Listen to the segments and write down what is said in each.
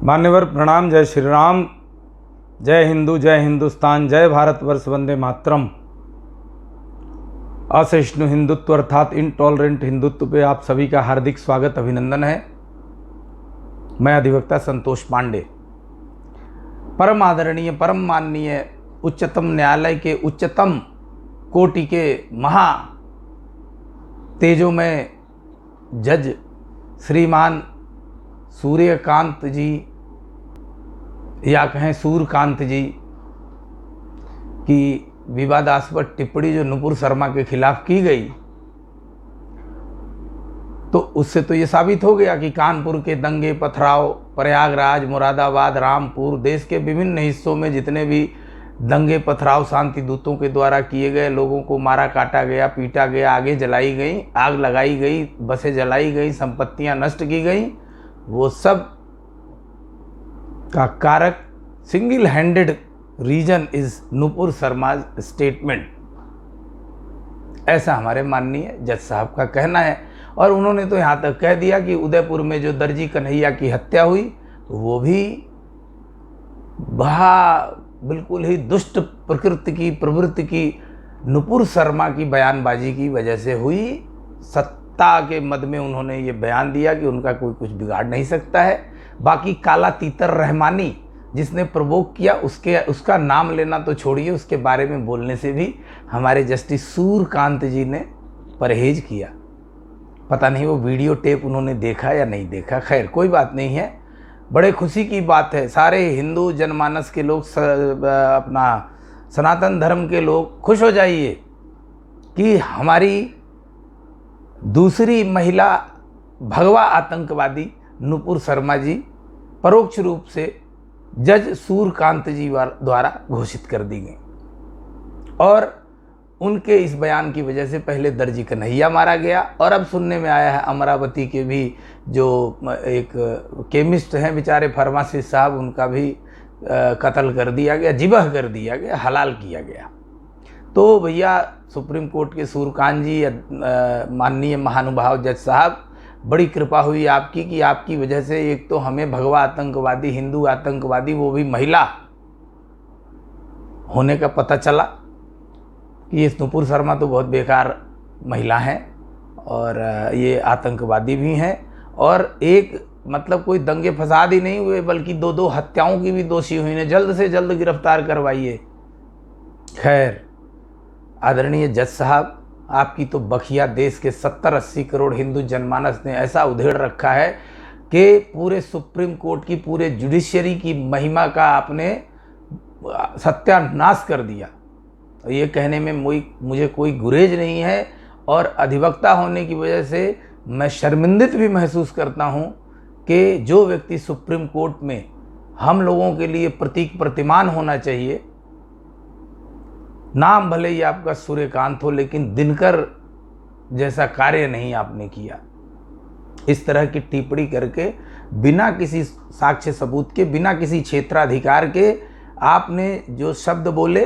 मान्यवर प्रणाम। जय श्री राम, जय हिंदू, जय हिंदुस्तान, जय भारतवर्ष, वंदे मातरम। असहिष्णु हिंदुत्व अर्थात इनटॉलरेंट हिंदुत्व पे आप सभी का हार्दिक स्वागत, अभिनंदन है। मैं अधिवक्ता संतोष पांडे। परम आदरणीय, परम माननीय उच्चतम न्यायालय के उच्चतम कोटि के महा तेजोमय जज श्रीमान सूर्यकांत जी या कहें सूर्यकांत जी की विवादास्पद टिप्पणी जो नुपुर शर्मा के खिलाफ की गई, तो उससे तो ये साबित हो गया कि कानपुर के दंगे पथराव, प्रयागराज, मुरादाबाद, रामपुर, देश के विभिन्न हिस्सों में जितने भी दंगे पथराव शांति दूतों के द्वारा किए गए, लोगों को मारा काटा गया, पीटा गया, आगे जलाई गई, आग लगाई गई, बसें जलाई गई, संपत्तियां नष्ट की गई, वो सब का कारक single handed reason is Nupur Sharma statement, ऐसा हमारे माननीय जज साहब का कहना है। और उन्होंने तो यहाँ तक कह दिया कि उदयपुर में जो दर्जी कन्हैया की हत्या हुई तो वो भी बिल्कुल ही दुष्ट प्रकृति की प्रवृत्ति की नुपुर शर्मा की बयानबाजी की वजह से हुई। सत्ता के मद में उन्होंने ये बयान दिया कि उनका कोई कुछ बिगाड़ नहीं सकता है। बाकी काला तीतर रहमानी जिसने प्रवोक किया, उसका नाम लेना तो छोड़िए, उसके बारे में बोलने से भी हमारे जस्टिस सूर्यकांत जी ने परहेज किया। पता नहीं वो वीडियो टेप उन्होंने देखा या नहीं देखा, खैर कोई बात नहीं है। बड़े खुशी की बात है, सारे हिंदू जनमानस के लोग, अपना सनातन धर्म के लोग खुश हो जाइए कि हमारी दूसरी महिला भगवा आतंकवादी नुपुर शर्मा जी परोक्ष रूप से जज सूर्यकांत जी द्वारा घोषित कर दी गई। और उनके इस बयान की वजह से पहले दर्जी कन्हैया मारा गया, और अब सुनने में आया है अमरावती के भी जो एक केमिस्ट हैं बेचारे फार्मासिस्ट साहब, उनका भी कत्ल कर दिया गया, जिबह कर दिया गया, हलाल किया गया। तो भैया सुप्रीम कोर्ट के सूर्यकांत जी, माननीय महानुभाव जज साहब, बड़ी कृपा हुई आपकी कि आपकी वजह से एक तो हमें भगवा आतंकवादी, हिंदू आतंकवादी, वो भी महिला होने का पता चला कि ये नुपुर शर्मा तो बहुत बेकार महिला हैं और ये आतंकवादी भी हैं, और एक मतलब कोई दंगे फसाद ही नहीं हुए बल्कि दो हत्याओं की भी दोषी हुई ने, जल्द से जल्द गिरफ्तार करवाइए। खैर आदरणीय जज साहब, आपकी तो बखिया देश के 70-80 करोड़ हिंदू जनमानस ने ऐसा उधेड़ रखा है कि पूरे सुप्रीम कोर्ट की, पूरे जुडिशरी की महिमा का आपने सत्यानाश कर दिया। ये कहने में मुझे कोई गुरेज नहीं है, और अधिवक्ता होने की वजह से मैं शर्मिंदित भी महसूस करता हूँ कि जो व्यक्ति सुप्रीम कोर्ट में हम लोगों के लिए प्रतीक प्रतिमान होना चाहिए, नाम भले ही आपका सूर्यकांत हो, लेकिन दिनकर जैसा कार्य नहीं आपने किया। इस तरह की टिप्पणी करके बिना किसी साक्ष्य सबूत के, बिना किसी क्षेत्राधिकार के आपने जो शब्द बोले,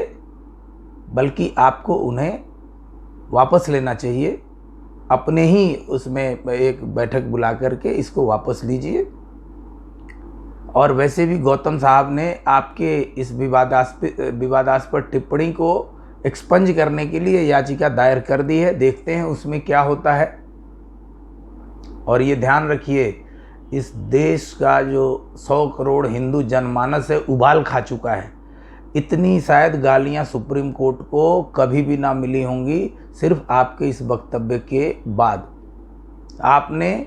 बल्कि आपको उन्हें वापस लेना चाहिए। अपने ही उसमें एक बैठक बुला करके इसको वापस लीजिए। और वैसे भी गौतम साहब ने आपके इस विवादास्पद टिप्पणी को एक्सपंज करने के लिए याचिका दायर कर दी है। देखते हैं उसमें क्या होता है। और ये ध्यान रखिए, इस देश का जो 100 करोड़ हिंदू जनमानस है उबाल खा चुका है। इतनी शायद गालियां सुप्रीम कोर्ट को कभी भी ना मिली होंगी, सिर्फ आपके इस वक्तव्य के बाद। आपने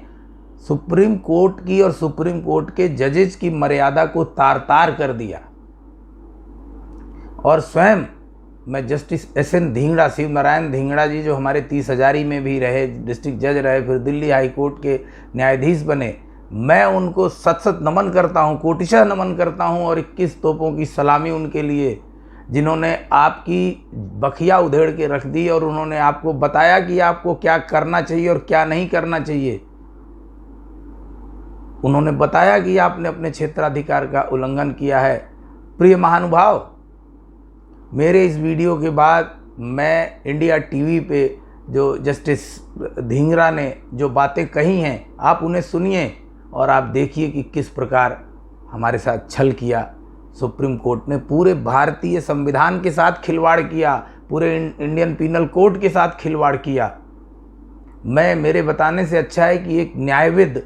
सुप्रीम कोर्ट की और सुप्रीम कोर्ट के जजेस की मर्यादा को तार तार कर दिया। और स्वयं मैं जस्टिस SN धिंगड़ा, शिव नारायण धिंगड़ा जी, जो हमारे 30 हजारी में भी रहे, डिस्ट्रिक्ट जज रहे, फिर दिल्ली हाई कोर्ट के न्यायाधीश बने, मैं उनको सत नमन करता हूँ, कोटिशः नमन करता हूँ। और 21 तोपों की सलामी उनके लिए, जिन्होंने आपकी बखिया उधेड़ के रख दी और उन्होंने आपको बताया कि आपको क्या करना चाहिए और क्या नहीं करना चाहिए। उन्होंने बताया कि आपने अपने क्षेत्राधिकार का उल्लंघन किया है। प्रिय महानुभाव, मेरे इस वीडियो के बाद मैं इंडिया टीवी पे जो जस्टिस धिंगरा ने जो बातें कही हैं, आप उन्हें सुनिए और आप देखिए कि किस प्रकार हमारे साथ छल किया। सुप्रीम कोर्ट ने पूरे भारतीय संविधान के साथ खिलवाड़ किया, पूरे इंडियन पीनल कोड के साथ खिलवाड़ किया। मेरे बताने से अच्छा है कि एक न्यायविद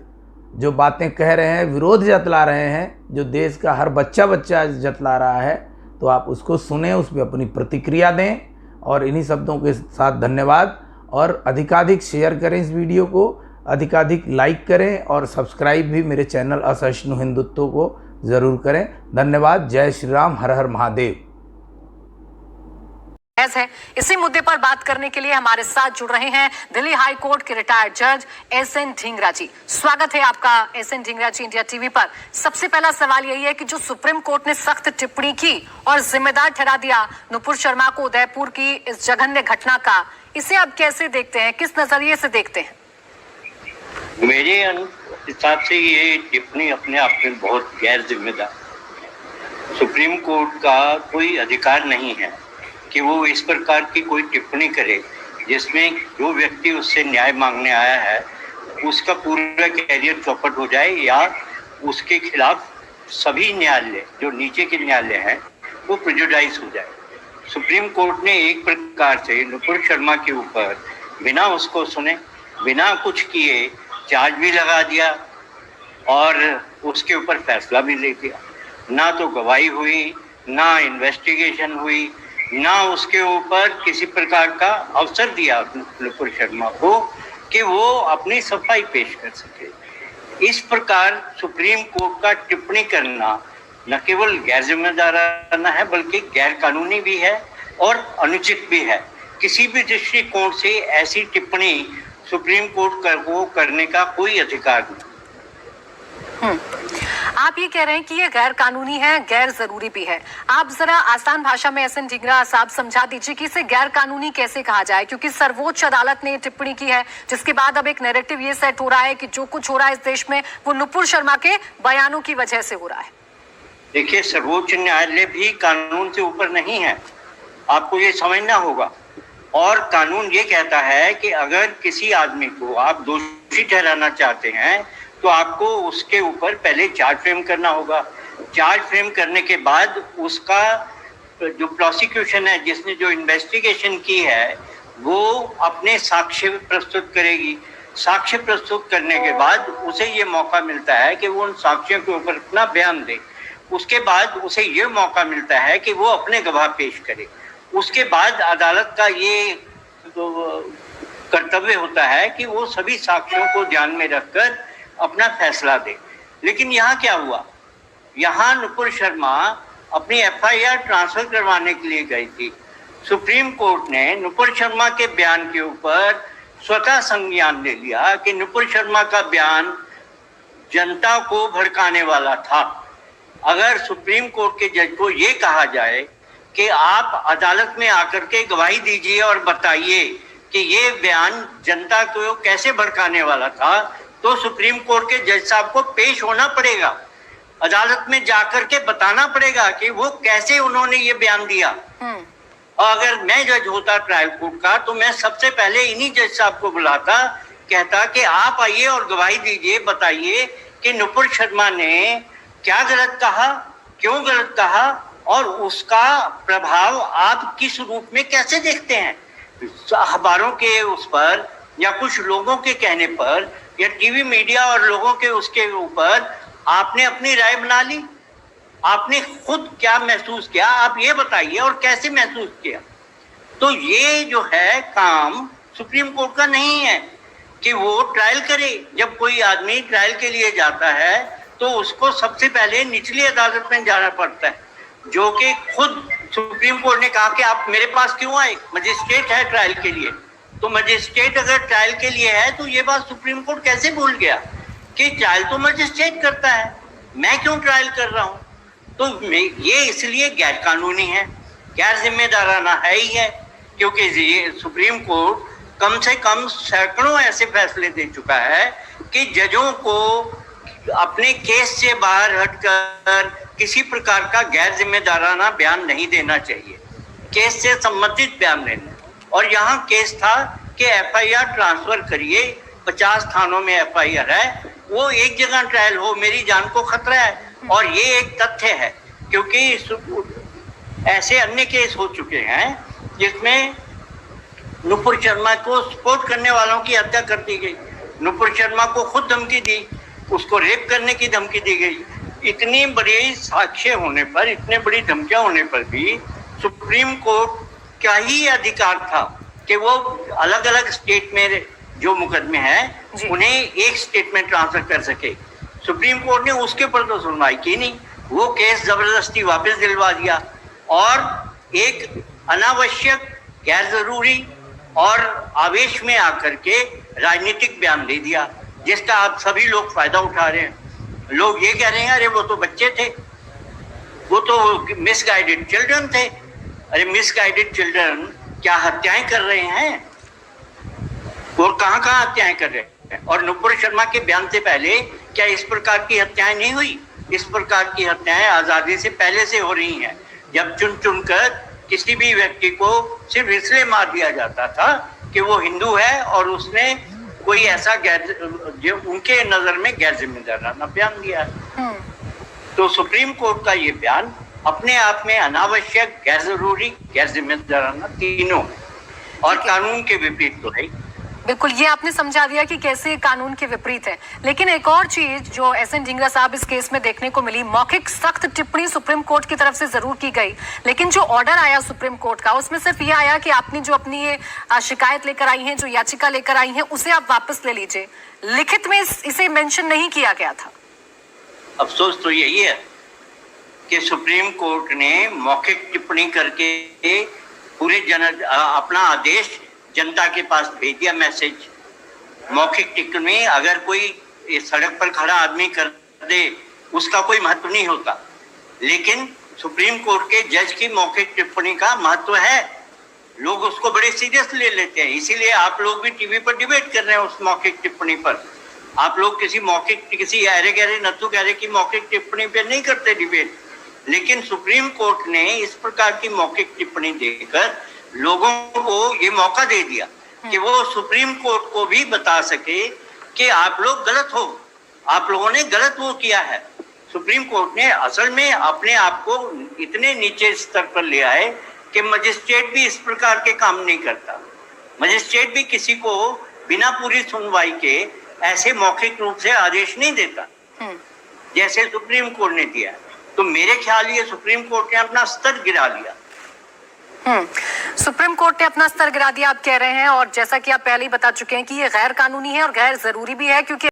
जो बातें कह रहे हैं, विरोध जतला रहे हैं, जो देश का हर बच्चा जतला रहा है, तो आप उसको सुने, उस पर अपनी प्रतिक्रिया दें। और इन्हीं शब्दों के साथ धन्यवाद, और अधिकाधिक शेयर करें इस वीडियो को, अधिकाधिक लाइक करें, और सब्सक्राइब भी मेरे चैनल असहिष्णु हिंदुत्व को ज़रूर करें। धन्यवाद। जय श्री राम, हर हर महादेव। है इसी मुद्दे पर बात करने के लिए हमारे साथ जुड़ रहे हैं दिल्ली हाई कोर्ट के रिटायर्ड जज एस.एन. ढींगरा जी। स्वागत है आपका एस.एन. ढींगरा जी इंडिया टीवी पर। सबसे पहला सवाल यही है कि जो सुप्रीम कोर्ट ने सख्त टिप्पणी की और जिम्मेदार ठहरा दिया नुपुर शर्मा को उदयपुर की इस जघन्य घटना का, इसे आप कैसे देखते हैं, किस नजरिए से देखते हैं? मेरे हिसाब से ये टिप्पणी अपने आप में बहुत गैर जिम्मेदार। सुप्रीम कोर्ट का कोई अधिकार नहीं है कि वो इस प्रकार की कोई टिप्पणी करे जिसमें जो व्यक्ति उससे न्याय मांगने आया है उसका पूरा कैरियर चौपट हो जाए, या उसके खिलाफ सभी न्यायालय जो नीचे के न्यायालय हैं वो प्रेजुडाइज हो जाए। सुप्रीम कोर्ट ने एक प्रकार से नुपुर शर्मा के ऊपर बिना उसको सुने, बिना कुछ किए चार्ज भी लगा दिया और उसके ऊपर फैसला भी ले दिया। ना तो गवाही हुई, ना इन्वेस्टिगेशन हुई, ना उसके ऊपर किसी प्रकार का अवसर दिया नुपुर शर्मा को कि वो अपनी सफाई पेश कर सके। इस प्रकार सुप्रीम कोर्ट का टिप्पणी करना न केवल गैर जिम्मेदाराना है बल्कि गैर कानूनी भी है और अनुचित भी है। किसी भी दृष्टिकोण से ऐसी टिप्पणी सुप्रीम कोर्ट को करने का कोई अधिकार नहीं। आप ये कह रहे हैं कि ये गैर कानूनी है, गैर जरूरी भी है। आप जरा आसान भाषा में एस.एन. ढींगरा साहब समझा दीजिए कि इसे गैर कानूनी कैसे कहा जाए, क्योंकि सर्वोच्च अदालत ने टिप्पणी की है जिसके बाद अब एक नैरेटिव ये सेट हो रहा है कि जो कुछ हो रहा है इस देश में वो नुपुर शर्मा के बयानों की वजह से हो रहा है। देखिए, सर्वोच्च न्यायालय भी कानून से ऊपर नहीं है, आपको ये समझना होगा। और कानून ये कहता है कि अगर किसी आदमी को आप दोषी ठहराना चाहते हैं तो आपको उसके ऊपर पहले चार्ज फ्रेम करना होगा। चार्ज फ्रेम करने के बाद उसका जो प्रोसिक्यूशन है, जिसने जो इन्वेस्टिगेशन की है, वो अपने साक्ष्य प्रस्तुत करेगी। साक्ष्य प्रस्तुत करने के बाद उसे ये मौका मिलता है कि वो उन साक्ष्यों के ऊपर अपना बयान दे। उसके बाद उसे ये मौका मिलता है कि वो अपने गवाह पेश करे। उसके बाद अदालत का ये कर्तव्य होता है कि वो सभी साक्ष्यों को ध्यान में रखकर अपना फैसला दे। लेकिन यहाँ क्या हुआ? यहाँ नुपुर शर्मा अपनी एफआईआर ट्रांसफर करवाने के लिए गई थी। सुप्रीम कोर्ट ने नुपुर शर्मा के बयान के ऊपर स्वतः संज्ञान ले लिया कि नुपुर शर्मा का बयान जनता को भड़काने वाला था। अगर सुप्रीम कोर्ट के जज को ये कहा जाए कि आप अदालत में आकर के गवाही दीजिए और बताइए कि ये बयान जनता को कैसे भड़काने वाला था, तो सुप्रीम कोर्ट के जज साहब को पेश होना पड़ेगा, अदालत में जाकर के बताना पड़ेगा कि वो कैसे उन्होंने ये बयान दिया। और अगर मैं जज होता ट्रायल कोर्ट का तो मैं सबसे पहले इन्हीं जज साहब को बुलाता, कहता कि आप आइए और गवाही दीजिए, बताइए कि नुपुर शर्मा ने क्या गलत कहा, क्यों गलत कहा, और उसका प्रभाव आप किस रूप में कैसे देखते हैं। अखबारों के उस पर या कुछ लोगों के कहने पर या टीवी मीडिया और लोगों के उसके ऊपर आपने अपनी राय बना ली। आपने खुद क्या महसूस किया, आप ये बताइए, और कैसे महसूस किया। तो ये जो है काम सुप्रीम कोर्ट का नहीं है कि वो ट्रायल करे। जब कोई आदमी ट्रायल के लिए जाता है तो उसको सबसे पहले निचली अदालत में जाना पड़ता है, जो कि खुद सुप्रीम कोर्ट ने कहा कि आप मेरे पास क्यों आए, मजिस्ट्रेट है ट्रायल के लिए। तो मजिस्ट्रेट अगर ट्रायल के लिए है तो ये बात सुप्रीम कोर्ट कैसे भूल गया कि ट्रायल तो मजिस्ट्रेट करता है, मैं क्यों ट्रायल कर रहा हूँ। तो ये इसलिए गैर कानूनी है, गैर जिम्मेदाराना है ही है, क्योंकि ये सुप्रीम कोर्ट कम से कम सैकड़ों ऐसे फैसले दे चुका है कि जजों को अपने केस से बाहर हटकर किसी प्रकार का गैर जिम्मेदाराना बयान नहीं देना चाहिए, केस से संबंधित बयान देना। और यहाँ केस था कि एफआईआर ट्रांसफर करिए, 50 थानों में एफआईआर है, वो एक जगह ट्रायल हो, मेरी जान को खतरा है, और ये एक तथ्य है, क्योंकि ऐसे अन्य केस हो चुके हैं जिसमें नुपुर शर्मा को सपोर्ट करने वालों की हत्या कर दी गई, नुपुर शर्मा को खुद धमकी दी, उसको रेप करने की धमकी दी गई। इतनी बड़ी साक्ष्य होने पर, इतने बड़ी धमकियां होने पर भी सुप्रीम कोर्ट का ही अधिकार था कि वो अलग अलग स्टेट में जो मुकदमे हैं उन्हें एक स्टेट में ट्रांसफर कर सके। सुप्रीम कोर्ट ने उसके ऊपर तो सुनवाई की नहीं, वो केस जबरदस्ती वापस दिलवा दिया और एक अनावश्यक, गैर जरूरी और आवेश में आकर के राजनीतिक बयान दे दिया, जिसका आप सभी लोग फायदा उठा रहे हैं। लोग ये कह रहे हैं अरे वो तो बच्चे थे, वो तो मिसगाइडेड चिल्ड्रन थे। अरे मिसगाइडेड चिल्ड्रन क्या हत्याएं कर रहे हैं? और कहां कहां हत्याएं कर रहे हैं? और नुपुर शर्मा के बयान से पहले क्या इस प्रकार की हत्याएं नहीं हुई? इस प्रकार की हत्याएं आजादी से पहले से हो रही हैं, जब चुन चुनकर किसी भी व्यक्ति को सिर्फ इसलिए मार दिया जाता था कि वो हिंदू है और उसने कोई ऐसा जो उनके नजर में गैर जिम्मेदाराना बयान दिया है। तो सुप्रीम कोर्ट का ये बयान अपने आप में अनावश्यक, गैर जरूरी, गैर जिम्मेदाराना तीनों और कानून के विपरीत तो है। बिल्कुल, ये आपने समझा दिया कि कैसे कानून के विपरीत है। लेकिन एक और चीज जो एसएन ढींगरा साहब इस केस में देखने को मिली, मौखिक सख्त टिप्पणी सुप्रीम कोर्ट की तरफ से जरूर की गई, लेकिन जो ऑर्डर आया सुप्रीम कोर्ट का उसमें सिर्फ ये आया कि आपने जो अपनी ये शिकायत लेकर आई है, जो याचिका लेकर आई है, उसे आप वापस ले लीजिए। लिखित में इसे मेंशन नहीं किया गया था। अफसोस तो यही है कि सुप्रीम कोर्ट ने मौखिक टिप्पणी करके पूरे अपना आदेश जनता के पास भेज दिया, मैसेज। मौखिक टिप्पणी अगर कोई सड़क पर खड़ा आदमी कर दे उसका कोई महत्व नहीं होता, लेकिन सुप्रीम कोर्ट के जज की मौखिक टिप्पणी का महत्व है। लोग उसको बड़े सीरियस ले लेते हैं, इसीलिए आप लोग भी टीवी पर डिबेट कर रहे हैं उस मौखिक टिप्पणी पर। आप लोग किसी अरे गहरे नत्थु गहरे की मौखिक टिप्पणी पे नहीं करते डिबेट, लेकिन सुप्रीम कोर्ट ने इस प्रकार की मौखिक टिप्पणी देकर लोगों को ये मौका दे दिया कि वो सुप्रीम कोर्ट को भी बता सके कि आप लोग गलत हो, आप लोगों ने गलत वो किया है। सुप्रीम कोर्ट ने असल में अपने आप को इतने नीचे स्तर पर लिया है कि मजिस्ट्रेट भी इस प्रकार के काम नहीं करता। मजिस्ट्रेट भी किसी को बिना पूरी सुनवाई के ऐसे मौखिक रूप से आदेश नहीं देता जैसे सुप्रीम कोर्ट ने दिया। तो मेरे ख्याल ये सुप्रीम कोर्ट ने अपना स्तर गिरा लिया। सुप्रीम कोर्ट ने अपना स्तर गिरा दिया आप कह रहे हैं, और जैसा कि आप पहले ही बता चुके हैं कि ये गैर कानूनी है और गैर जरूरी भी है, क्योंकि